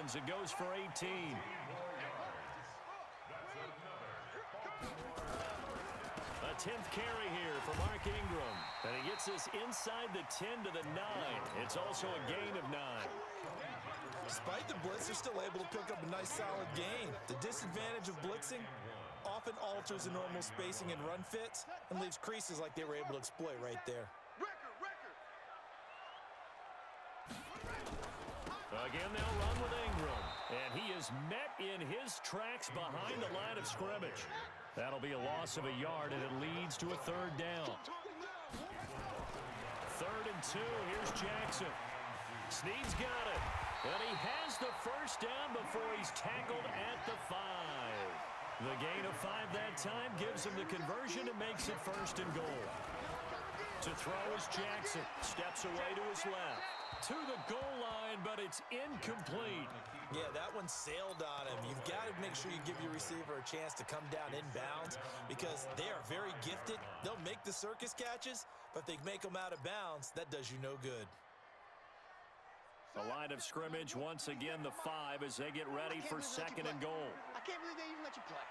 runs and goes for 18. A 10th carry here for Mark Ingram. And he gets this inside the 10 to the 9. It's also a gain of 9. Despite the blitz, they're still able to pick up a nice solid gain. The disadvantage of blitzing often alters the normal spacing and run fits and leaves creases like they were able to exploit right there. Again, they'll run with Ingram. And he is met in his tracks behind the line of scrimmage. That'll be a loss of a yard, and it leads to a 3rd down. 3rd and 2. Here's Jackson. Snead's got it. And he has the first down before he's tackled at the 5. The gain of 5 that time gives him the conversion and makes it 1st and goal. To throw is Jackson. Steps away to his left. To the goal line, but it's incomplete. Yeah, that one sailed on him. You've got to make sure you give your receiver a chance to come down inbounds because they are very gifted. They'll make the circus catches, but if they make them out of bounds, that does you no good. The line of scrimmage, once again, the 5 as they get ready for 2nd and goal. I can't believe they even let you play.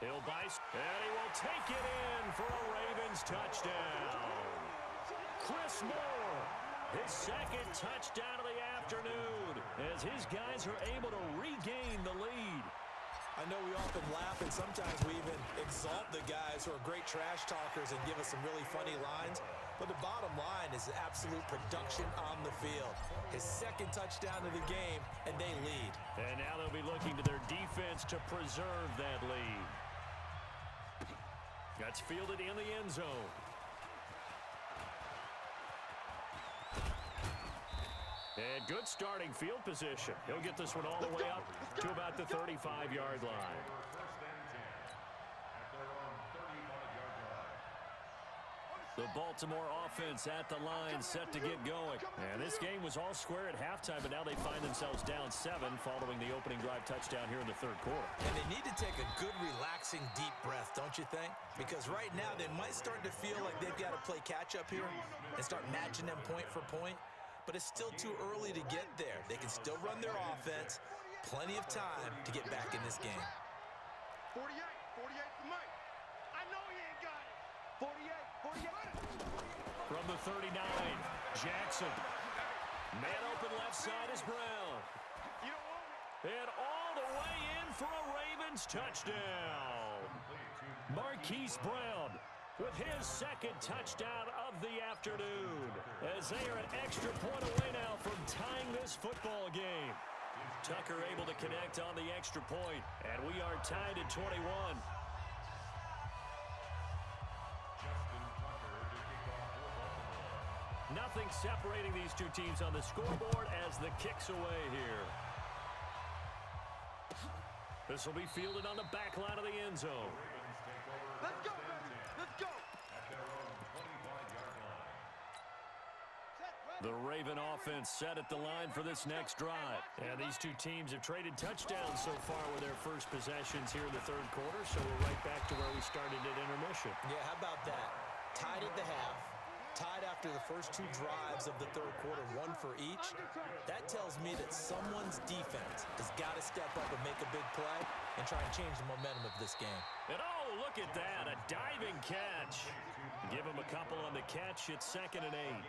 He'll bice, and he will take it in for a Ravens touchdown. Chris Moore, his 2nd touchdown of the afternoon, as his guys are able to regain the lead. I know we often laugh, and sometimes we even exalt the guys who are great trash talkers and give us some really funny lines. But the bottom line is absolute production on the field. His 2nd touchdown of the game, and they lead. And now they'll be looking to their defense to preserve that lead. That's fielded in the end zone. And good starting field position. He'll get this one all the way up to about the 35-yard line. The Baltimore offense at the line set to get going. And this game was all square at halftime, but now they find themselves down 7 following the opening drive touchdown here in the 3rd quarter. And they need to take a good, relaxing, deep breath, don't you think? Because right now they might start to feel like they've got to play catch-up here and start matching them point for point. But it's still too early to get there. They can still run their offense. Plenty of time to get back in this game. 48 for Mike. I know he ain't got it. 48. From the 39, Jackson. Man open left side is Brown. And all the way in for a Ravens touchdown. Marquise Brown with his 2nd touchdown of the afternoon, as they are an extra point away now from tying this football game. Tucker able to connect on the extra point, and we are tied at 21. Nothing separating these two teams on the scoreboard as the kick's away here. This will be fielded on the back line of the end zone. Let's go, baby. Let's go. The Raven offense set at the line for this next drive. And these two teams have traded touchdowns so far with their first possessions here in the 3rd quarter, so we're right back to where we started at intermission. Yeah, how about that? Tied at the half. Tied after the first 2 drives of the 3rd quarter, 1 for each. That tells me that someone's defense has got to step up and make a big play and try and change the momentum of this game. And oh, look at that, a diving catch. Give him a couple on the catch. It's 2nd and 8.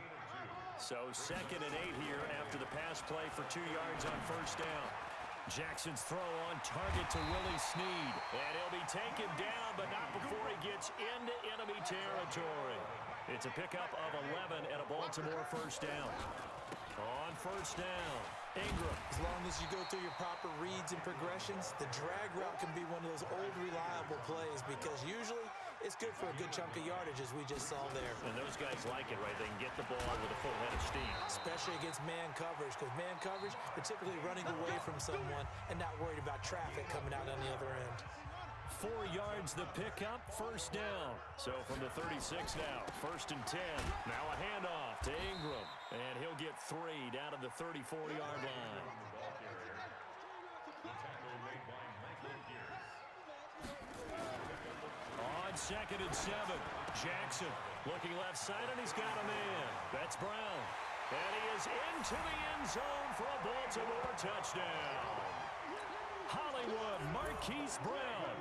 So 2nd and 8 here after the pass play for 2 yards on 1st down. Jackson's throw on target to Willie Snead. And he'll be taken down, but not before he gets into enemy territory. It's a pickup of 11 and a Baltimore 1st down. On 1st down, Ingram. As long as you go through your proper reads and progressions, the drag route can be one of those old reliable plays because usually it's good for a good chunk of yardage, as we just saw there. And those guys like it, right? They can get the ball with a full head of steam. Especially against man coverage, because man coverage, they're typically running away from someone and not worried about traffic coming out on the other end. 4 yards the pickup, 1st down. So from the 36 now, 1st and 10. Now a handoff to Ingram. And he'll get 3 down to the 34-yard line. On 2nd and 7, Jackson looking left side, and he's got a man. That's Brown. And he is into the end zone for a Baltimore touchdown. Hollywood Marquise Brown,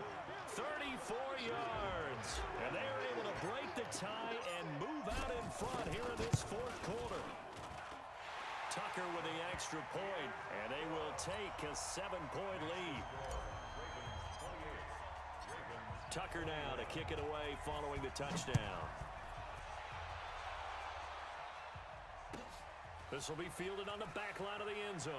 34 yards. And they are able to break the tie and move out in front here in this fourth quarter. Tucker with the extra point, and they will take a 7-point lead. Tucker now to kick it away following the touchdown. This will be fielded on the back line of the end zone.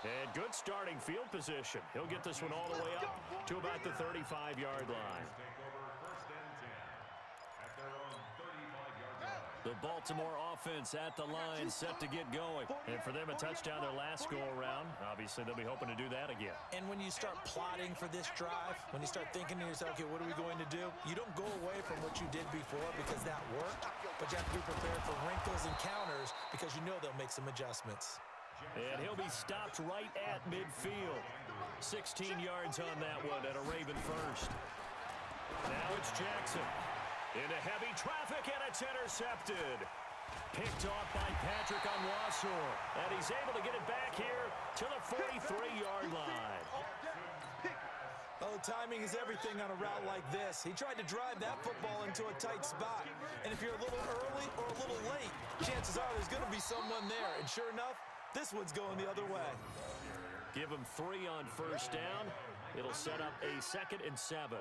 And good starting field position. He'll get this one all the way up to about the 35-yard line. The Baltimore offense at the line, set to get going. And for them, a touchdown their last go-around. Obviously, they'll be hoping to do that again. And when you start plotting for this drive, when you start thinking to yourself, okay, what are we going to do? You don't go away from what you did before because that worked, but you have to be prepared for wrinkles and counters because you know they'll make some adjustments. And he'll be stopped right at midfield. 16 yards on that one at a Raven first. Now it's Jackson. Into heavy traffic, and it's intercepted. Picked off by Patrick Onwuasor. And he's able to get it back here to the 43-yard line. Oh, timing is everything on a route like this. He tried to drive that football into a tight spot. And if you're a little early or a little late, chances are there's going to be someone there. And sure enough, this one's going the other way. Give him 3 on first down. It'll set up a 2nd and 7.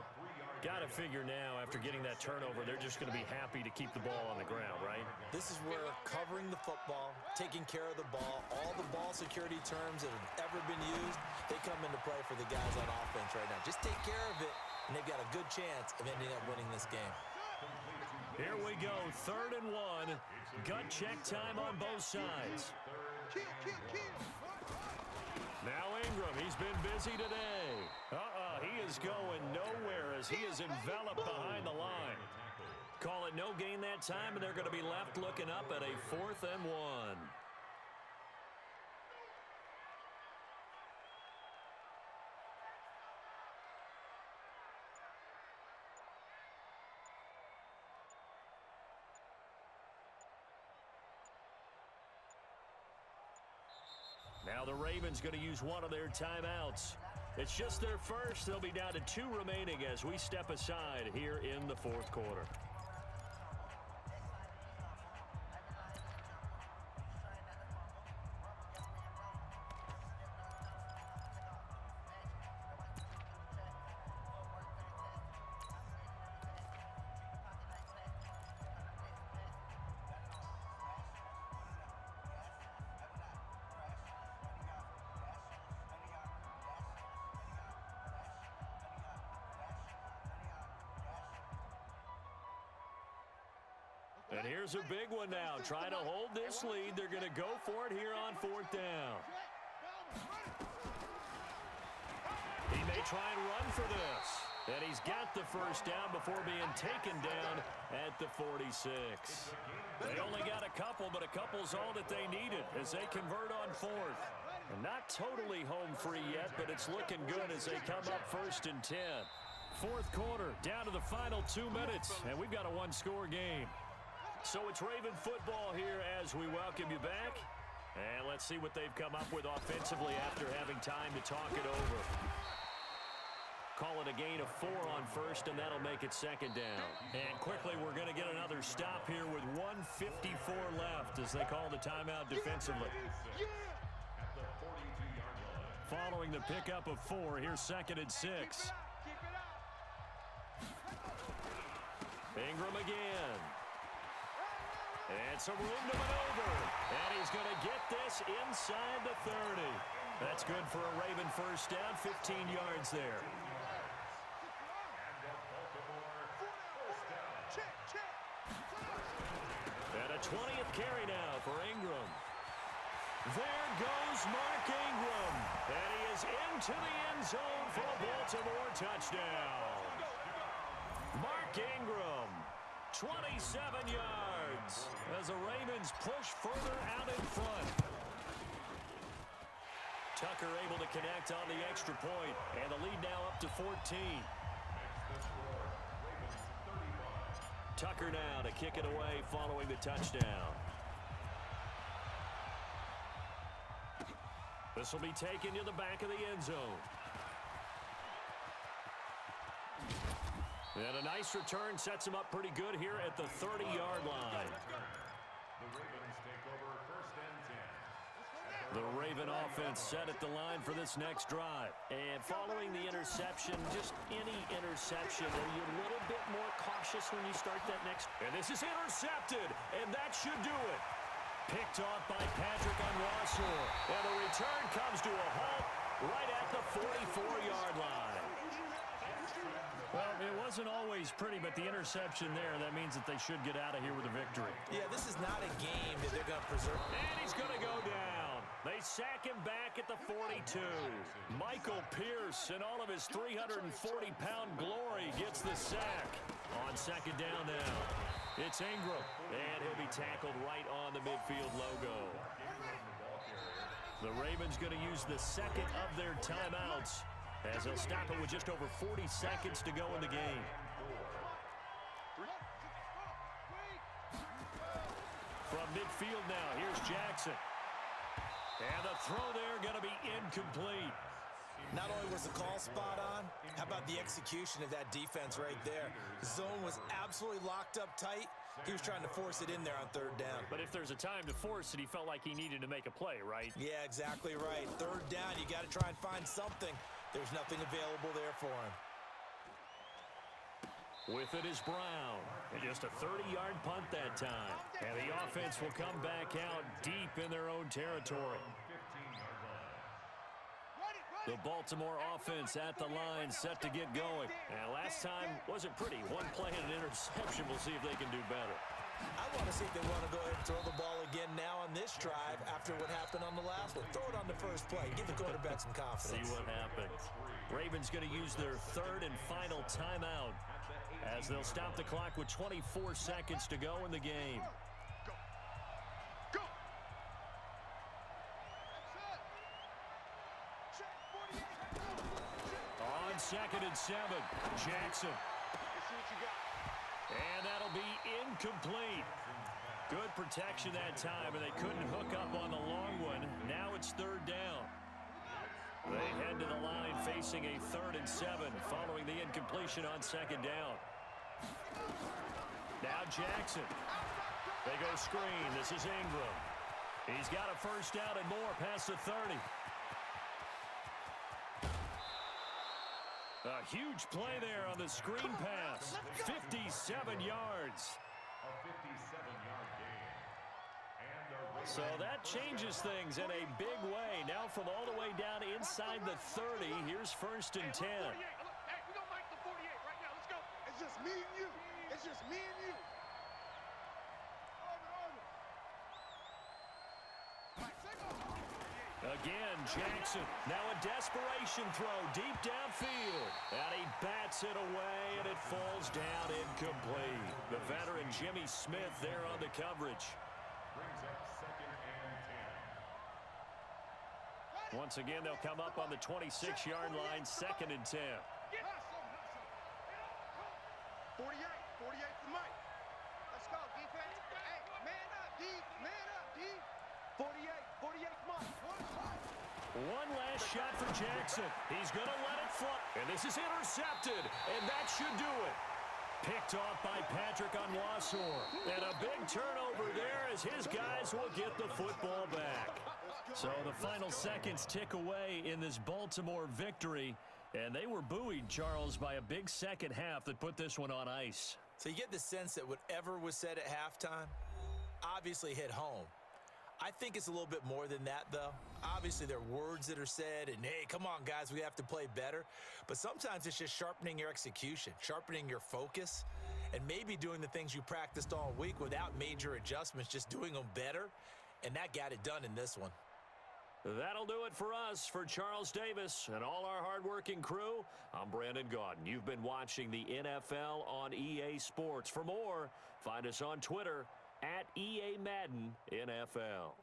Got to figure now, after getting that turnover, they're just going to be happy to keep the ball on the ground, right? This is where covering the football, taking care of the ball, all the ball security terms that have ever been used, they come into play for the guys on offense right now. Just take care of it, and they've got a good chance of ending up winning this game. Here we go, 3rd and 1. Gut check time on both sides. Now Ingram, he's been busy today. He is going nowhere as he is enveloped behind the line. Call it no gain that time, and they're going to be left looking up at a 4th and 1. Now the Ravens going to use one of their timeouts. It's just their first. They'll be down to 2 remaining as we step aside here in the 4th quarter. And here's a big one now. Trying to hold this lead. They're going to go for it here on 4th down. He may try and run for this. And he's got the first down before being taken down at the 46. They only got a couple, but a couple's all that they needed as they convert on 4th. And not totally home free yet, but it's looking good as they come up 1st and 10. 4th quarter, down to the final 2 minutes, and we've got a 1-score game. So it's Raven football here as we welcome you back. And let's see what they've come up with offensively after having time to talk it over. Call it a gain of 4 on 1st, and that'll make it 2nd down. And quickly, we're going to get another stop here with 1:54 left as they call the timeout defensively. Following the pickup of 4, here's 2nd and 6. Ingram again. And some room to maneuver. And he's going to get this inside the 30. That's good for a Raven first down, 15 yards there. And a 20th carry now for Ingram. There goes Mark Ingram. And he is into the end zone for a Baltimore touchdown. Mark Ingram, 27 yards as the Ravens push further out in front. Tucker able to connect on the extra point, and the lead now up to 14. Tucker now to kick it away following the touchdown. This will be taken to the back of the end zone. And a nice return sets him up pretty good here at the 30-yard line. The Raven offense set at the line for this next drive. And following the interception, just any interception, are you a little bit more cautious when you start that next? And this is intercepted, and that should do it. Picked off by Patrick Onwuasor. And the return comes to a halt right at the 44-yard line. Well, it wasn't always pretty, but the interception there, that means that they should get out of here with a victory. Yeah, this is not a game that they're going to preserve. And he's going to go down. They sack him back at the 42. Michael Pierce, in all of his 340-pound glory, gets the sack. On second down now, it's Ingram. And he'll be tackled right on the midfield logo. The Ravens going to use the second of their timeouts, as they'll stop it with just over 40 seconds to go in the game. From midfield now, here's Jackson. And the throw there going to be incomplete. Not only was the call spot on, how about the execution of that defense right there? The zone was absolutely locked up tight. He was trying to force it in there on third down. But if there's a time to force it, he felt like he needed to make a play, right? Yeah, exactly right. Third down, you got to try and find something. There's nothing available there for him. With it is Brown. And just a 30-yard punt that time. And the offense will come back out deep in their own territory. The Baltimore offense at the line set to get going. And last time wasn't pretty. One play and an interception. We'll see if they can do better. I want to see if they want to go ahead and throw the ball again now on this drive after what happened on the last one. Throw it on the first play. Give the quarterback some confidence. See what happens. Ravens going to use their third and final timeout as they'll stop the clock with 24 seconds to go in the game. Go. On second and 7, Jackson. And that'll be incomplete. Good protection that time, and they couldn't hook up on the long one. Now it's third down. They head to the line facing a 3rd and 7 following the incompletion on second down. Now Jackson. They go screen. This is Ingram. He's got a first down and more past the 30. A huge play there on the screen pass. 57 yards. A 57-yard gain. So that changes things in a big way. Now from all the way down inside the 30, here's 1st and 10. Hey, we gonna make the 48 right now. Let's go. It's just me and you. It's just me and you. Again, Jackson. Now a desperation throw deep downfield. And he bats it away, and it falls down incomplete. The veteran Jimmy Smith there on the coverage. Brings up 2nd and 10. Once again, they'll come up on the 26-yard line, 2nd and 10. 48 for Mike. Let's go, defense. Hey, man up, D. Man up, D. 48 for Mike. One last shot for Jackson. He's going to let it fly. And this is intercepted, and that should do it. Picked off by Patrick Onwuasor. And a big turnover there as his guys will get the football back. So the final seconds tick away in this Baltimore victory. And they were buoyed, Charles, by a big second half that put this one on ice. So you get the sense that whatever was said at halftime obviously hit home. I think it's a little bit more than that, though. Obviously, there are words that are said, and, hey, come on, guys, we have to play better. But sometimes it's just sharpening your execution, sharpening your focus, and maybe doing the things you practiced all week without major adjustments, just doing them better. And that got it done in this one. That'll do it for us. For Charles Davis and all our hardworking crew, I'm Brandon Gaudin. You've been watching the NFL on EA Sports. For more, find us on Twitter at EA Madden NFL.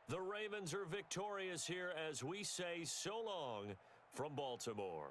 The Ravens are victorious here as we say so long from Baltimore.